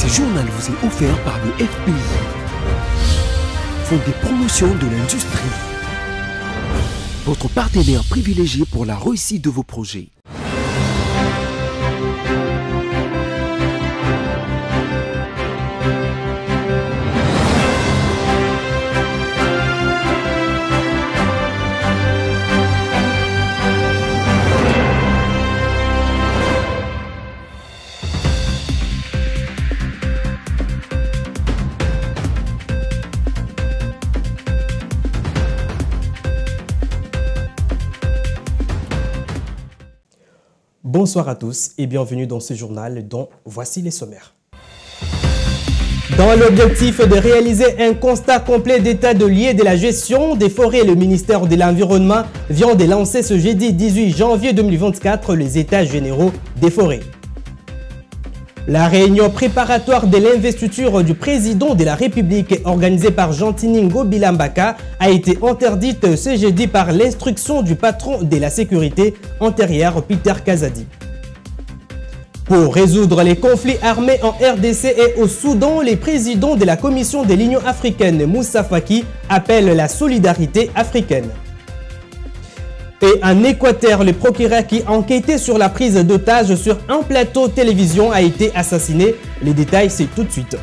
Ce journal vous est offert par le FPI, Fonds des promotions de l'industrie, votre partenaire privilégié pour la réussite de vos projets. Bonsoir à tous et bienvenue dans ce journal dont voici les sommaires. Dans l'objectif de réaliser un constat complet d'état de lieu de la gestion des forêts, le ministère de l'Environnement vient de lancer ce jeudi 18 janvier 2024 les états généraux des forêts. La réunion préparatoire de l'investiture du président de la République organisée par Gentini Ngobila Mbaka a été interdite ce jeudi par l'instruction du patron de la sécurité intérieure Peter Kazadi. Pour résoudre les conflits armés en RDC et au Soudan, les présidents de la Commission de l'Union africaine Moussa Faki appellent la solidarité africaine. Et en Équateur, le procureur qui enquêtait sur la prise d'otages sur un plateau télévision a été assassiné. Les détails, c'est tout de suite.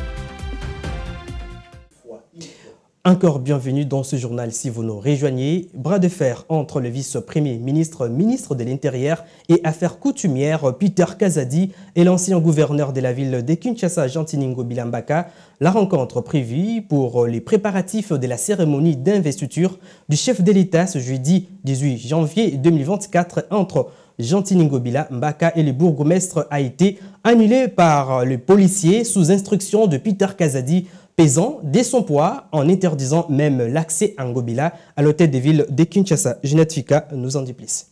Encore bienvenue dans ce journal si vous nous rejoignez. Bras de fer entre le vice-premier ministre, ministre de l'Intérieur et Affaires coutumières Peter Kazadi et l'ancien gouverneur de la ville de Kinshasa, Gentini Ngobila Mbaka. La rencontre prévue pour les préparatifs de la cérémonie d'investiture du chef de l'État ce jeudi 18 janvier 2024 entre Gentini Ngobila Mbaka et le bourgmestre a été annulée par le policier sous instruction de Peter Kazadi, pesant dès son poids en interdisant même l'accès à Ngobila à l'hôtel de ville de Kinshasa. Ginette Fika nous en dit plus.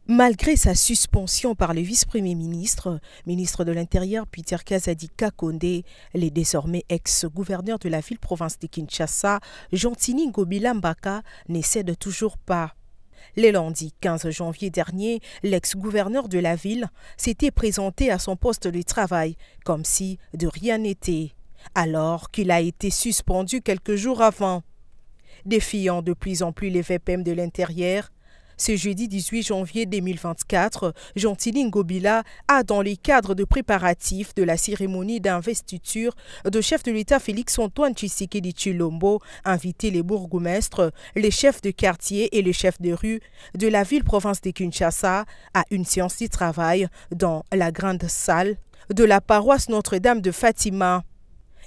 Malgré sa suspension par le vice-premier ministre, ministre de l'Intérieur Peter Kazadi Kakonde, les désormais ex-gouverneur de la ville-province de Kinshasa, Gentini Ngobila Mbaka, ne cède toujours pas. Le lundi 15 janvier dernier, l'ex-gouverneur de la ville s'était présenté à son poste de travail comme si de rien n'était, alors qu'il a été suspendu quelques jours avant. Défiant de plus en plus les VPM de l'Intérieur, ce jeudi 18 janvier 2024, Gentini Ngobila a, dans le cadre de préparatifs de la cérémonie d'investiture de chef de l'État Félix-Antoine Tshisekedi Tshilombo, invité les bourgmestres, les chefs de quartier et les chefs de rue de la ville-province de Kinshasa à une séance de travail dans la grande salle de la paroisse Notre-Dame de Fatima.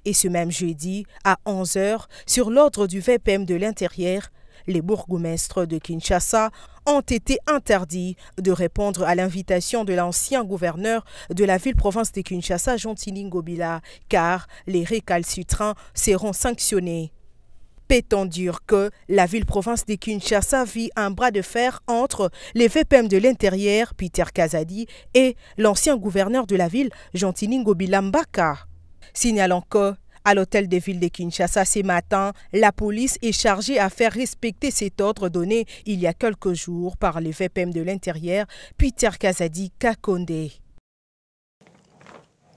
Et ce même jeudi, à 11 h, sur l'ordre du VPM de l'Intérieur, les bourgmestres de Kinshasa ont été interdits de répondre à l'invitation de l'ancien gouverneur de la ville-province de Kinshasa, Gentini Ngobila, car les récalcitrants seront sanctionnés. Peut-on dire que la ville-province de Kinshasa vit un bras de fer entre les VPM de l'Intérieur, Peter Kazadi, et l'ancien gouverneur de la ville, Gentini Ngobila Mbaka? Signalant que à l'hôtel de ville de Kinshasa ce matin, la police est chargée à faire respecter cet ordre donné il y a quelques jours par le VPM de l'Intérieur, Peter Kazadi Kakonde.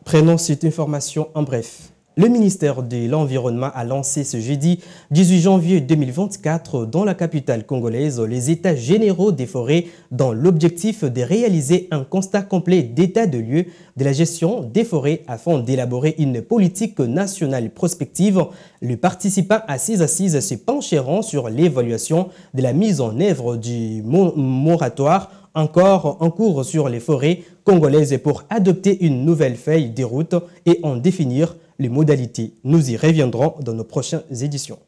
Prenons cette information en bref. Le ministère de l'Environnement a lancé ce jeudi 18 janvier 2024 dans la capitale congolaise les états généraux des forêts dans l'objectif de réaliser un constat complet d'état de lieu de la gestion des forêts afin d'élaborer une politique nationale prospective. Les participants à ces assises se pencheront sur l'évaluation de la mise en œuvre du moratoire encore en cours sur les forêts congolaises pour adopter une nouvelle feuille de route et en définir les modalités. Nous y reviendrons dans nos prochaines éditions.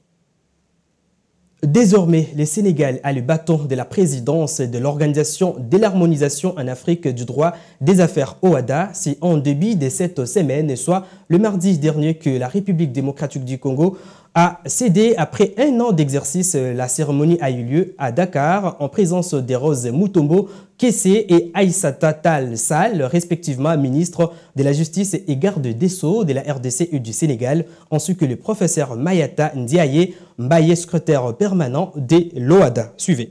Désormais, le Sénégal a le bâton de la présidence de l'Organisation de l'harmonisation en Afrique du droit des affaires OHADA. C'est en début de cette semaine, soit le mardi dernier, que la République démocratique du Congo a cédé après un an d'exercice. La cérémonie a eu lieu à Dakar en présence des Rose Mutombo Kessé et Aïssata Tal Sall, respectivement ministres de la Justice et garde des Sceaux de la RDC et du Sénégal, ainsi que le professeur Mayata Ndiaye Mbaye, secrétaire permanent de l'OHADA. Suivez.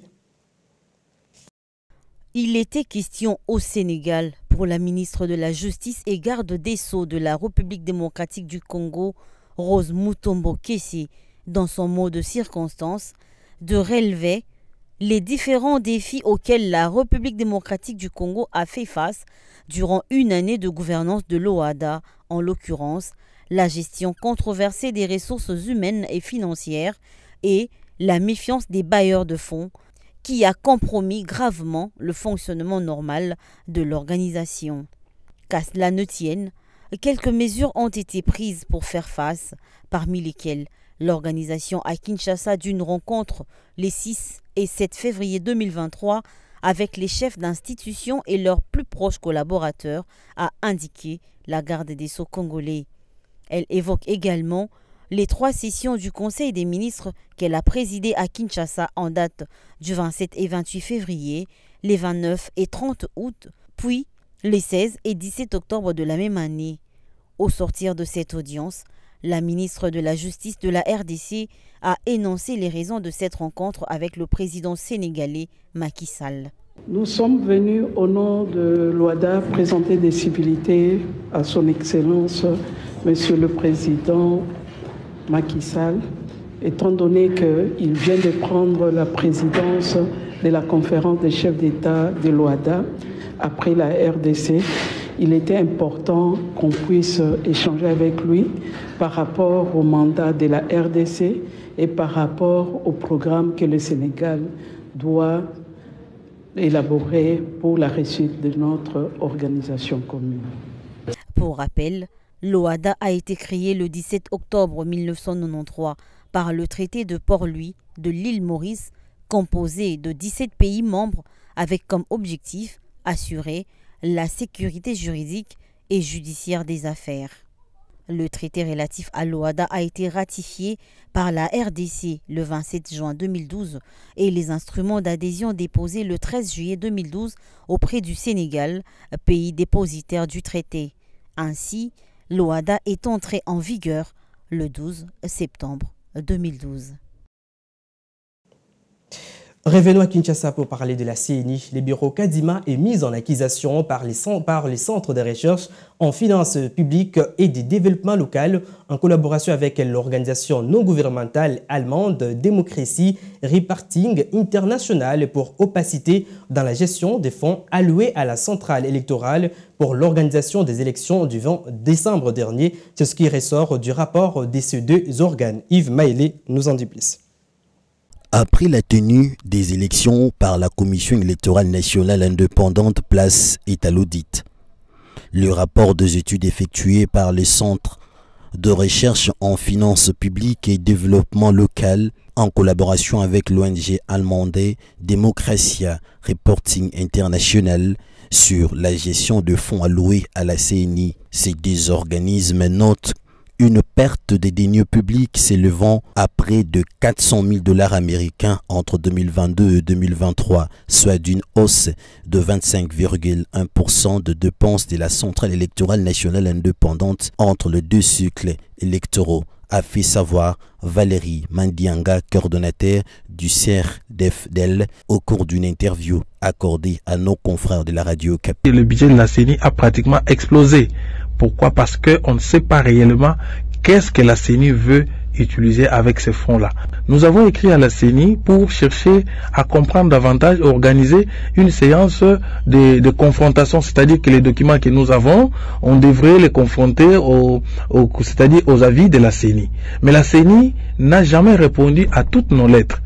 Il était question au Sénégal Pour la ministre de la Justice et garde des Sceaux de la République démocratique du Congo, Rose Mutombo Kessé, dans son mot de circonstance, de relever les différents défis auxquels la République démocratique du Congo a fait face durant une année de gouvernance de l'OADA, en l'occurrence la gestion controversée des ressources humaines et financières et la méfiance des bailleurs de fonds qui a compromis gravement le fonctionnement normal de l'organisation. Qu'à cela ne tienne, quelques mesures ont été prises pour faire face, parmi lesquelles l'organisation à Kinshasa d'une rencontre les 6 et 7 février 2023 avec les chefs d'institution et leurs plus proches collaborateurs, a indiqué la garde des Sceaux congolais. Elle évoque également les 3 sessions du Conseil des ministres qu'elle a présidées à Kinshasa en date du 27 et 28 février, les 29 et 30 août, puis les 16 et 17 octobre de la même année. Au sortir de cette audience, la ministre de la Justice de la RDC a énoncé les raisons de cette rencontre avec le président sénégalais Macky Sall. Nous sommes venus au nom de l'OADA présenter des civilités à son Excellence, Monsieur le Président Macky Sall, étant donné qu'il vient de prendre la présidence de la conférence des chefs d'État de l'OADA après la RDC. Il était important qu'on puisse échanger avec lui par rapport au mandat de la RDC et par rapport au programme que le Sénégal doit élaborer pour la réussite de notre organisation commune. Pour rappel, l'OADA a été créée le 17 octobre 1993 par le traité de Port-Louis de l'île Maurice, composé de 17 pays membres avec comme objectif assurer la sécurité juridique et judiciaire des affaires. Le traité relatif à l'OADA a été ratifié par la RDC le 27 juin 2012 et les instruments d'adhésion déposés le 13 juillet 2012 auprès du Sénégal, pays dépositaire du traité. Ainsi, l'OADA est entrée en vigueur le 12 septembre 2012. Revenons à Kinshasa pour parler de la CENI. Le bureau Kadima est mis en accusation par les centres de recherche en finances publiques et de développement local en collaboration avec l'organisation non gouvernementale allemande Démocratie Reporting International pour opacité dans la gestion des fonds alloués à la centrale électorale pour l'organisation des élections du 20 décembre dernier. C'est ce qui ressort du rapport de ces 2 organes. Yves Maélé nous en dit plus. Après la tenue des élections par la Commission électorale nationale indépendante, place est à l'audit. Le rapport des études effectuées par les centres de recherche en finances publiques et développement local en collaboration avec l'ONG allemande Démocratie Reporting International sur la gestion de fonds alloués à la CENI. Ces 2 organismes notent une perte des deniers publics s'élevant à près de 400 000 $ américains entre 2022 et 2023, soit d'une hausse de 25,1% de dépenses de la centrale électorale nationale indépendante entre les 2 cycles électoraux, a fait savoir Valérie Mandianga, coordonnateur du CERDEFDEL, au cours d'une interview accordée à nos confrères de la radio Cap. Le budget de la CENI a pratiquement explosé. Pourquoi? Parce qu'on ne sait pas réellement qu'est-ce que la CENI veut utiliser avec ces fonds-là. Nous avons écrit à la CENI pour chercher à comprendre davantage, organiser une séance de confrontation, c'est-à-dire que les documents que nous avons, on devrait les confronter c'est-à-dire aux avis de la CENI. Mais la CENI n'a jamais répondu à toutes nos lettres.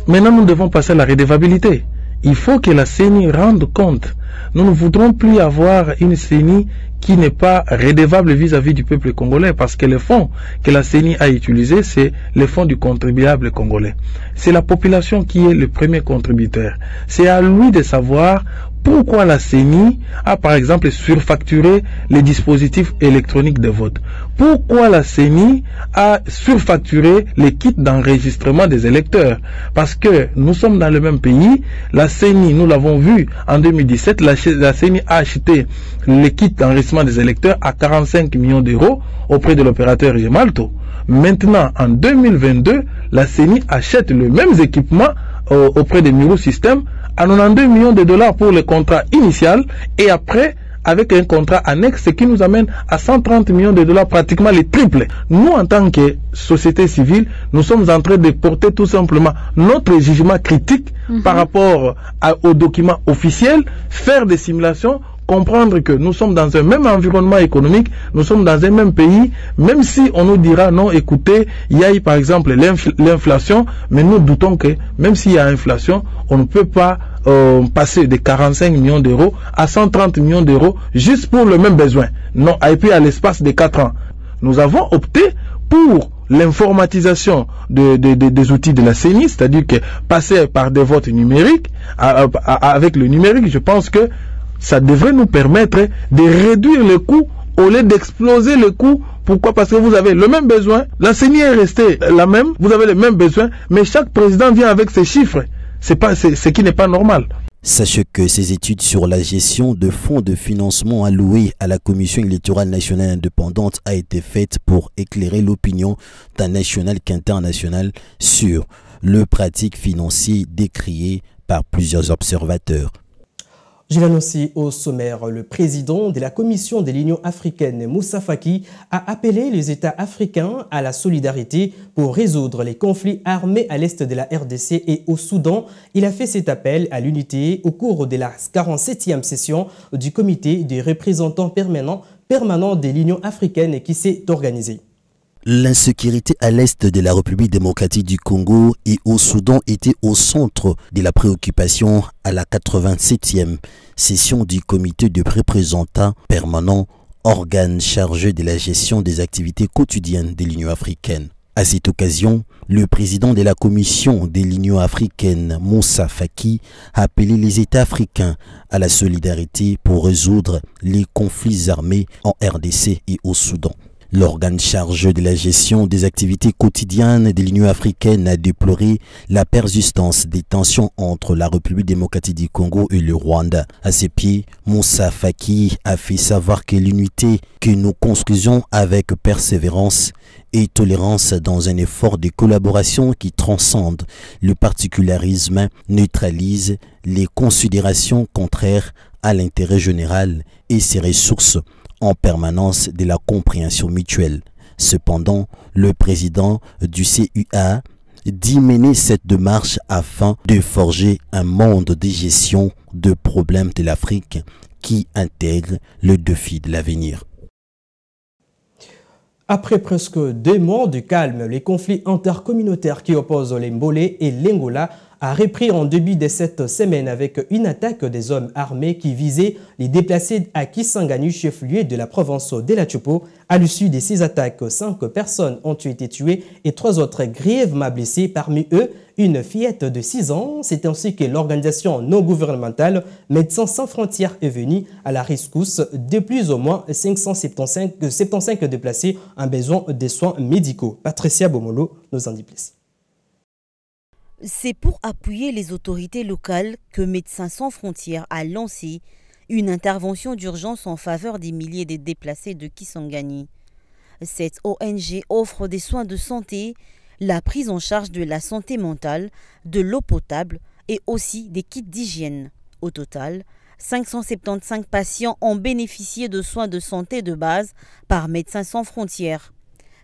Maintenant, nous devons passer à la redevabilité. Il faut que la CENI rende compte. Nous ne voudrons plus avoir une CENI qui n'est pas redevable vis-à-vis du peuple congolais, parce que les fonds que la CENI a utilisés, c'est les fonds du contribuable congolais. C'est la population qui est le premier contributeur. C'est à lui de savoir pourquoi la CENI a par exemple surfacturé les dispositifs électroniques de vote. Pourquoi la CENI a surfacturé les kits d'enregistrement des électeurs. Parce que nous sommes dans le même pays. La CENI, nous l'avons vu en 2017, la CENI a acheté les kits d'enregistrement des électeurs à 45 millions d'euros auprès de l'opérateur Gemalto. Maintenant, en 2022, la CENI achète les mêmes équipements auprès de Miro System à 92 millions de dollars pour le contrat initial et après avec un contrat annexe, ce qui nous amène à 130 millions de dollars, pratiquement les triples. Nous, en tant que société civile, nous sommes en train de porter tout simplement notre jugement critique par rapport aux documents officiels, faire des simulations, comprendre que nous sommes dans un même environnement économique, nous sommes dans un même pays, même si on nous dira non, écoutez, il y a eu par exemple l'inflation, mais nous doutons que même s'il y a inflation, on ne peut pas passer de 45 millions d'euros à 130 millions d'euros juste pour le même besoin. Non, et puis à l'espace de 4 ans. Nous avons opté pour l'informatisation des outils de la CENI, c'est-à-dire que passer par des votes numériques, avec le numérique, je pense que ça devrait nous permettre de réduire le coût au lieu d'exploser le coût. Pourquoi? Parce que vous avez le même besoin, la CENI est restée la même, vous avez le même besoin, mais chaque président vient avec ses chiffres. C'est ce qui n'est pas normal. Sachez que ces études sur la gestion de fonds de financement alloués à la Commission électorale nationale indépendante a été faite pour éclairer l'opinion tant nationale qu'internationale sur le pratique financier décrié par plusieurs observateurs. Je l'annonce au sommaire, le président de la Commission de l'Union africaine, Moussa Faki, a appelé les États africains à la solidarité pour résoudre les conflits armés à l'est de la RDC et au Soudan. Il a fait cet appel à l'unité au cours de la 47e session du comité des représentants permanents de l'Union africaine qui s'est organisée. L'insécurité à l'est de la République démocratique du Congo et au Soudan était au centre de la préoccupation à la 87e session du comité de représentants permanents, organe chargé de la gestion des activités quotidiennes de l'Union africaine. À cette occasion, le président de la Commission de l'Union africaine, Moussa Faki, a appelé les États africains à la solidarité pour résoudre les conflits armés en RDC et au Soudan. L'organe chargé de la gestion des activités quotidiennes de l'Union africaine a déploré la persistance des tensions entre la République démocratique du Congo et le Rwanda. À ses pieds, Moussa Faki a fait savoir que l'unité que nous construisons avec persévérance et tolérance dans un effort de collaboration qui transcende le particularisme neutralise les considérations contraires à l'intérêt général et ses ressources en permanence de la compréhension mutuelle. Cependant, le président du CUA dit mener cette démarche afin de forger un monde de gestion de problèmes de l'Afrique qui intègre le défi de l'avenir. Après presque 2 mois de calme, les conflits intercommunautaires qui opposent les Mbolé et l'Angola a repris en début de cette semaine avec une attaque des hommes armés qui visaient les déplacés à Kisangani, chef-lieu de la province de la Tchopo. À l'issue de ces attaques, 5 personnes ont été tuées et 3 autres grièvement blessées, parmi eux une fillette de 6 ans. C'est ainsi que l'organisation non gouvernementale Médecins sans frontières est venue à la rescousse de plus ou moins 575 déplacés en besoin de soins médicaux. Patricia Bomolo nous en dit plus. C'est pour appuyer les autorités locales que Médecins sans frontières a lancé une intervention d'urgence en faveur des milliers de déplacés de Kisangani. Cette ONG offre des soins de santé, la prise en charge de la santé mentale, de l'eau potable et aussi des kits d'hygiène. Au total, 575 patients ont bénéficié de soins de santé de base par Médecins sans frontières.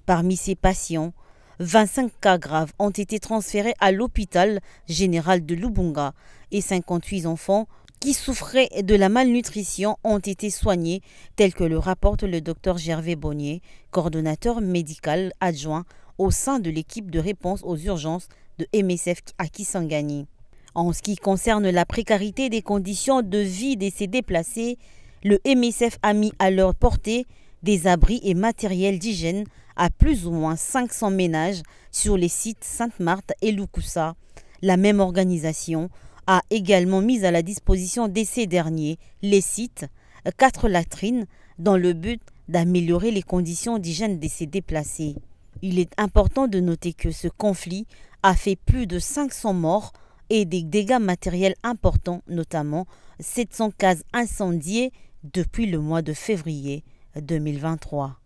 Parmi ces patients, 25 cas graves ont été transférés à l'hôpital général de Lubunga et 58 enfants qui souffraient de la malnutrition ont été soignés, tel que le rapporte le Dr Gervais Bonnier, coordonnateur médical adjoint au sein de l'équipe de réponse aux urgences de MSF à Kisangani. En ce qui concerne la précarité des conditions de vie de ces déplacés, le MSF a mis à leur portée des abris et matériel d'hygiène à plus ou moins 500 ménages sur les sites Sainte-Marthe et Lukusa. La même organisation a également mis à la disposition de ces derniers les sites 4 latrines dans le but d'améliorer les conditions d'hygiène de ces déplacés. Il est important de noter que ce conflit a fait plus de 500 morts et des dégâts matériels importants, notamment 700 cases incendiées depuis le mois de février 2023.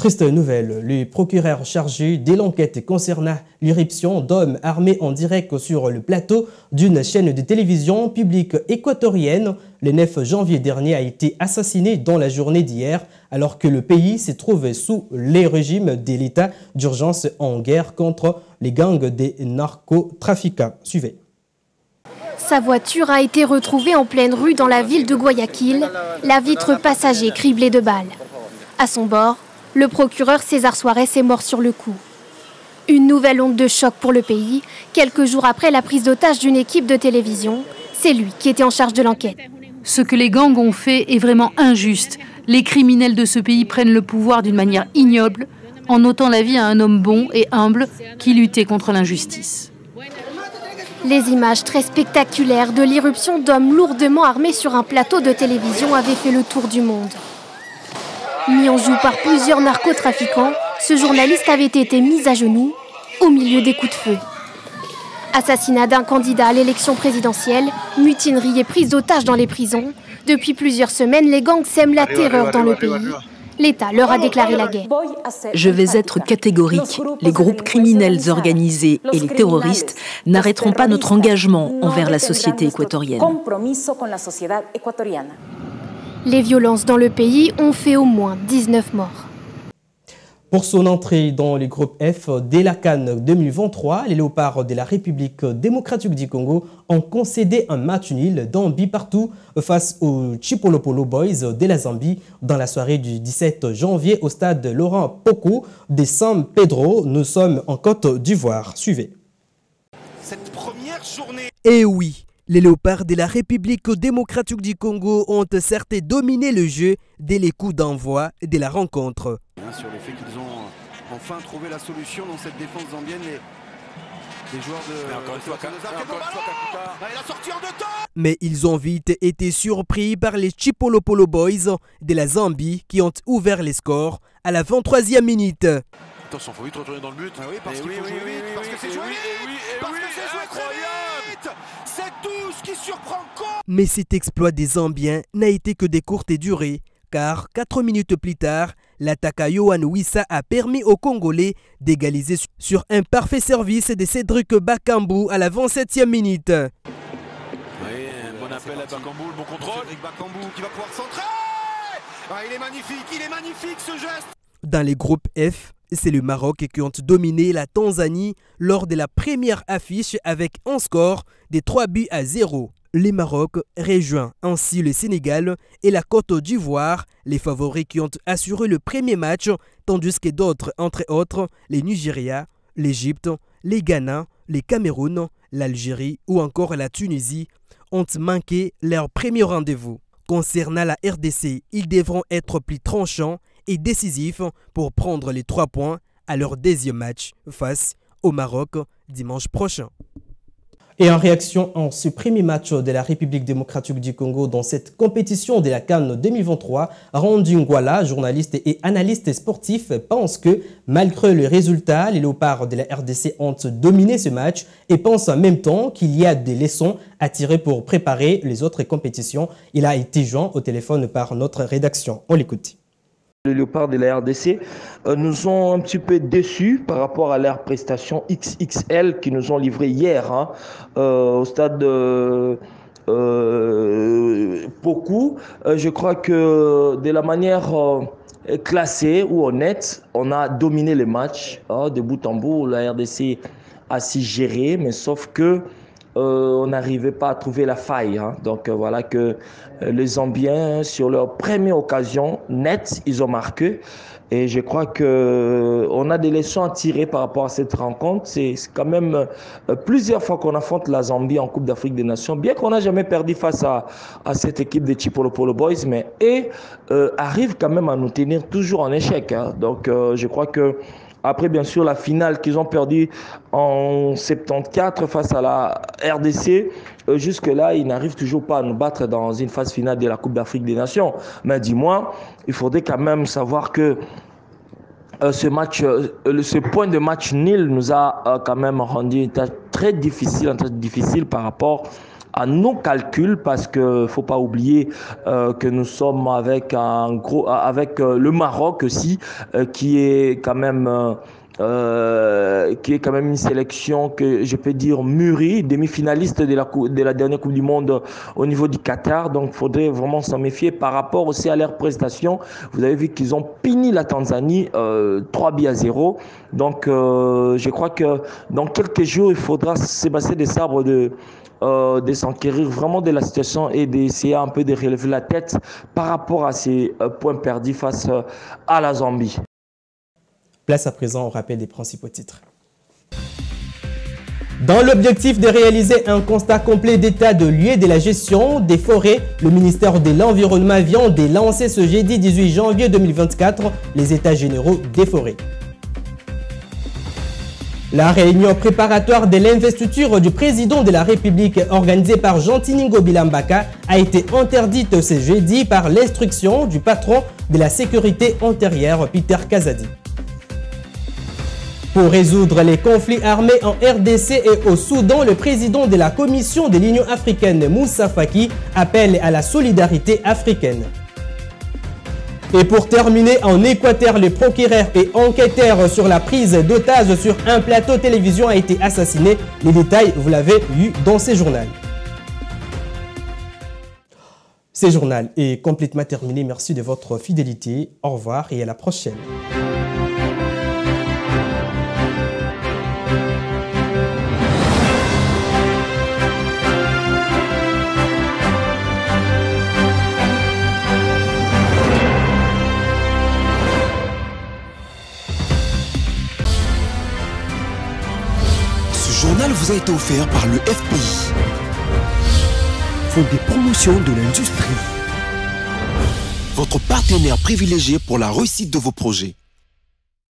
Triste nouvelle, le procureur chargé de l'enquête concernant l'irruption d'hommes armés en direct sur le plateau d'une chaîne de télévision publique équatorienne le 9 janvier dernier a été assassiné dans la journée d'hier alors que le pays se trouve sous les régimes de l'état d'urgence en guerre contre les gangs des narcotrafiquants. Suivez. Sa voiture a été retrouvée en pleine rue dans la ville de Guayaquil, la vitre passager criblée de balles. À son bord, le procureur César Suarez est mort sur le coup. Une nouvelle onde de choc pour le pays. Quelques jours après la prise d'otage d'une équipe de télévision, c'est lui qui était en charge de l'enquête. Ce que les gangs ont fait est vraiment injuste. Les criminels de ce pays prennent le pouvoir d'une manière ignoble, en ôtant la vie à un homme bon et humble qui luttait contre l'injustice. Les images très spectaculaires de l'irruption d'hommes lourdement armés sur un plateau de télévision avaient fait le tour du monde. Mis en joue par plusieurs narcotrafiquants, ce journaliste avait été mis à genoux au milieu des coups de feu. Assassinat d'un candidat à l'élection présidentielle, mutinerie et prise d'otages dans les prisons. Depuis plusieurs semaines, les gangs sèment la terreur dans le pays. L'État leur a déclaré la guerre. Je vais être catégorique. Les groupes criminels organisés et les terroristes n'arrêteront pas notre engagement envers la société équatorienne. Les violences dans le pays ont fait au moins 19 morts. Pour son entrée dans le groupe F dès la CAN 2023, les Léopards de la République démocratique du Congo ont concédé un match nul d'un but partout face aux Chipolopolo Boys de la Zambie dans la soirée du 17 janvier au stade Laurent Poko de San Pedro. Nous sommes en Côte d'Ivoire. Suivez. Cette première journée. Eh oui, les Léopards de la République démocratique du Congo ont certes dominé le jeu dès les coups d'envoi de la rencontre. Sur le fait qu'ils ont enfin trouvé la solution dans cette défense zambienne, les joueurs Mais ils ont vite été surpris par les Chipolopolo Boys de la Zambie qui ont ouvert les scores à la 23e minute. Attention, il faut vite retourner dans le but. Oui, parce qu'il faut jouer vite, parce que c'est joué vite, parce que c'est joué très vite. C'est tout ce qui surprend. Mais cet exploit des Zambiens n'a été que des courtes durées, car 4 minutes plus tard, l'attaque à Yohan Wissa a permis aux Congolais d'égaliser sur un parfait service de Cédric Bakambu à la 27e minute. Oui, un bon appel à Bakambu, le bon contrôle. Cédric Bakambu qui va pouvoir centrer. Ah, il est magnifique ce geste. Dans les groupes F, c'est le Maroc qui ont dominé la Tanzanie lors de la première affiche avec un score de 3-0. Le Maroc rejoint ainsi le Sénégal et la Côte d'Ivoire, les favoris qui ont assuré le premier match, tandis que d'autres, entre autres, les Nigeria, l'Égypte, les Ghana, les Cameroun, l'Algérie ou encore la Tunisie, ont manqué leur premier rendez-vous. Concernant la RDC, ils devront être plus tranchants et décisifs pour prendre les 3 points à leur deuxième match face au Maroc dimanche prochain. Et en réaction à ce premier match de la République démocratique du Congo dans cette compétition de la CAN 2023, Randy Ngwala, journaliste et analyste sportif, pense que malgré le résultat, les Léopards de la RDC ont dominé ce match et pense en même temps qu'il y a des leçons à tirer pour préparer les autres compétitions. Il a été joint au téléphone par notre rédaction. On l'écoute. Les Léopards de la RDC nous ont un petit peu déçus par rapport à leur prestation XXL qu'ils nous ont livré hier au stade de Pokou. Je crois que de la manière classée ou honnête, on a dominé le match de bout en bout. La RDC a si géré, mais sauf que on n'arrivait pas à trouver la faille. Donc voilà que les Zambiens, sur leur première occasion nette, ils ont marqué. Et je crois qu'on a des leçons à tirer par rapport à cette rencontre. C'est quand même plusieurs fois qu'on affronte la Zambie en Coupe d'Afrique des Nations, bien qu'on n'a jamais perdu face à cette équipe des Chipolopolo Boys, mais arrive quand même à nous tenir toujours en échec. Donc je crois que après, bien sûr, la finale qu'ils ont perdue en 74 face à la RDC, jusque-là, ils n'arrivent toujours pas à nous battre dans une phase finale de la Coupe d'Afrique des Nations. Mais dis-moi, il faudrait quand même savoir que ce point de match nul nous a quand même rendu très difficile par rapport à nos calculs, parce qu'il ne faut pas oublier que nous sommes avec le Maroc aussi, qui est quand même une sélection que je peux dire mûrie, demi-finaliste de la dernière Coupe du Monde au niveau du Qatar. Donc il faudrait vraiment s'en méfier par rapport aussi à leurs prestations. Vous avez vu qu'ils ont puni la Tanzanie 3-0. Donc je crois que dans quelques jours, il faudra Sébastien Desabre de s'enquérir vraiment de la situation et d'essayer un peu de relever la tête par rapport à ces points perdus face à la Zambie. Place à présent au rappel des principaux titres. Dans l'objectif de réaliser un constat complet d'état de lieu de la gestion des forêts, le ministère de l'Environnement vient de lancer ce jeudi 18 janvier 2024 les états généraux des forêts. La réunion préparatoire de l'investiture du président de la République organisée par Jean-Tiningo Bilambaka a été interdite ce jeudi par l'instruction du patron de la sécurité intérieure, Peter Kazadi. Pour résoudre les conflits armés en RDC et au Soudan, le président de la Commission de l'Union africaine, Moussa Faki, appelle à la solidarité africaine. Et pour terminer, en Équateur, le procureur et enquêteur sur la prise d'otages sur un plateau télévision a été assassiné. Les détails, vous l'avez eu dans ce journal. Ce journal est complètement terminé. Merci de votre fidélité. Au revoir et à la prochaine. Ce journal vous a été offert par le FPI, Fonds des promotions de l'industrie, votre partenaire privilégié pour la réussite de vos projets.